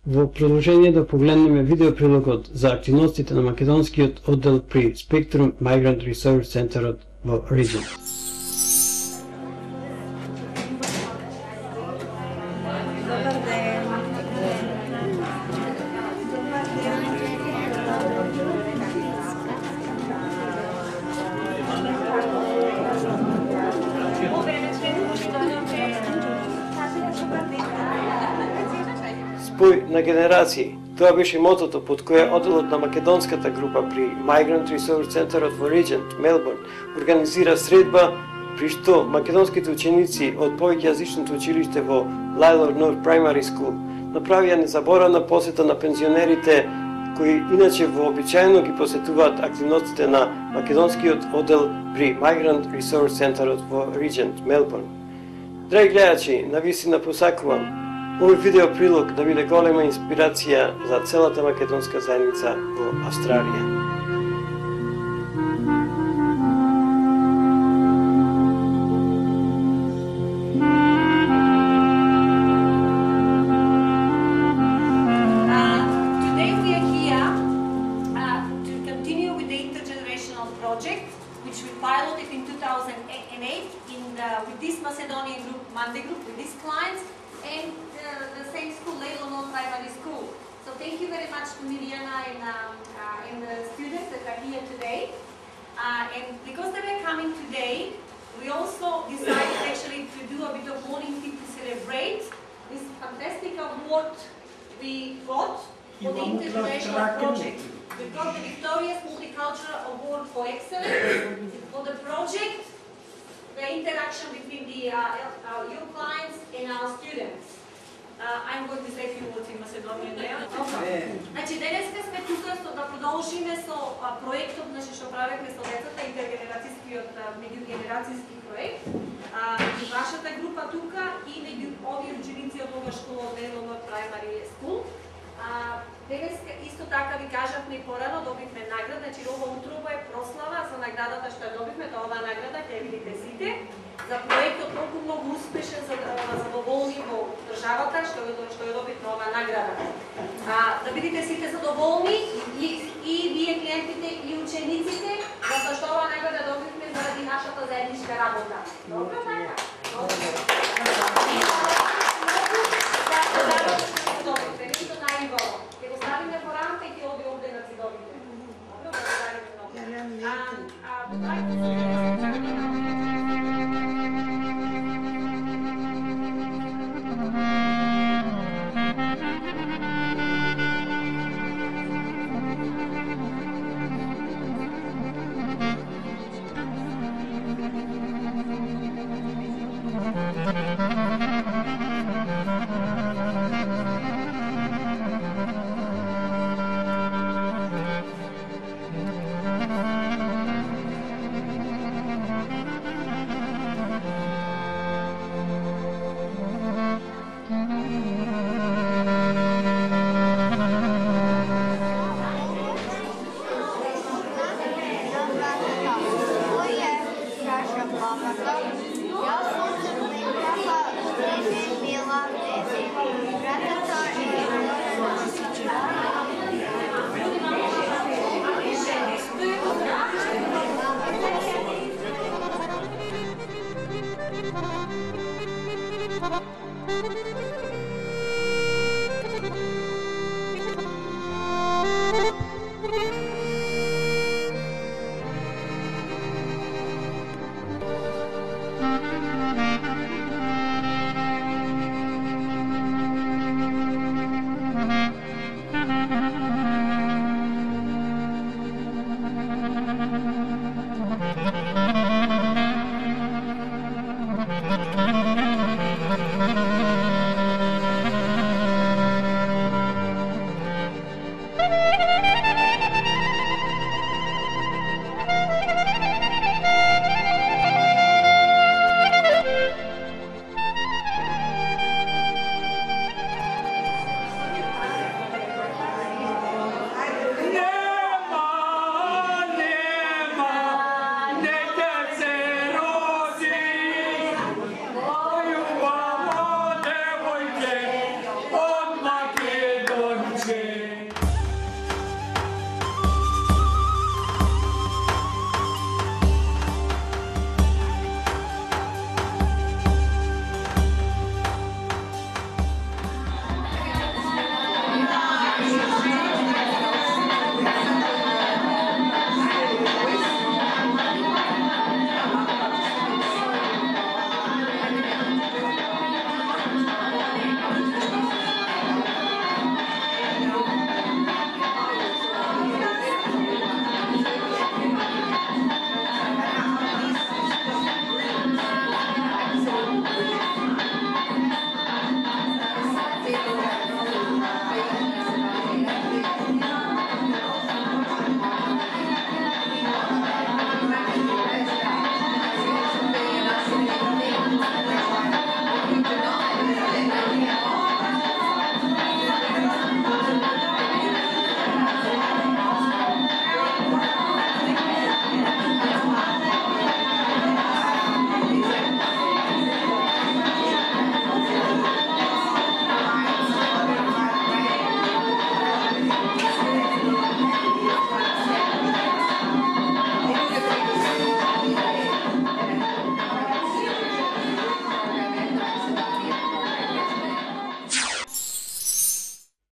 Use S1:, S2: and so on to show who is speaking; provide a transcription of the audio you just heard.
S1: Во продолжение да погледнеме видеоприлогот за активностите на македонскиот оддел при Spectrum Migrant Resource Centerот во Regent. Спој на генерации. Тоа беше мотото под кое одделот на македонската група при Migrant Resource Centerот во Regent, Мелбурн, организира средба при што македонските ученици од повеќејазичното училиште во Lylor North Primary School направија незаборавна посета на пензионерите кои иначе вообичаено ги посетуваат активностите на македонскиот оддел при Migrant Resource Centerот во Regent, Мелбурн. Драги гледачи, навистина посакувам овој видеоприлог да биде голема инспирација за целата македонска заедница во Австралија.
S2: Today we are here to continue with the intergenerational project which we piloted in 2008 with this Macedonian group, Monday group, with these clients and the same school, Lylor North Primary School. So thank you very much to Mirjana and the students that are here today. And because they were coming today, we also decided actually to do a bit of morning tea to celebrate this fantastic award we got for the intergenerational project. We got the Victoria's Multicultural Award for Excellence for the project, the interaction between your clients and our students. I'm going to say a few words in Macedonian there. Значи, денеска сме тука да продолжиме со проектот што правиме со децата, интергенерацијскиот меѓугенерацијски проект. И вашата група тука и меѓу овие ученици од ова школа од Lylor North Primary School. Денеска исто така ви кажавме и порано добивме награда, значи ова утрово е прослава за наградата што ја добивме, тоа оваа награда ќе видите сите. За проектот многу успешен, за да задоволни во државата што ја добивме оваа награда. Да видите сите задоволни и вие клиентите и учениците, затоа што оваа награда добивме заради нашата заедничка работа. Добро така?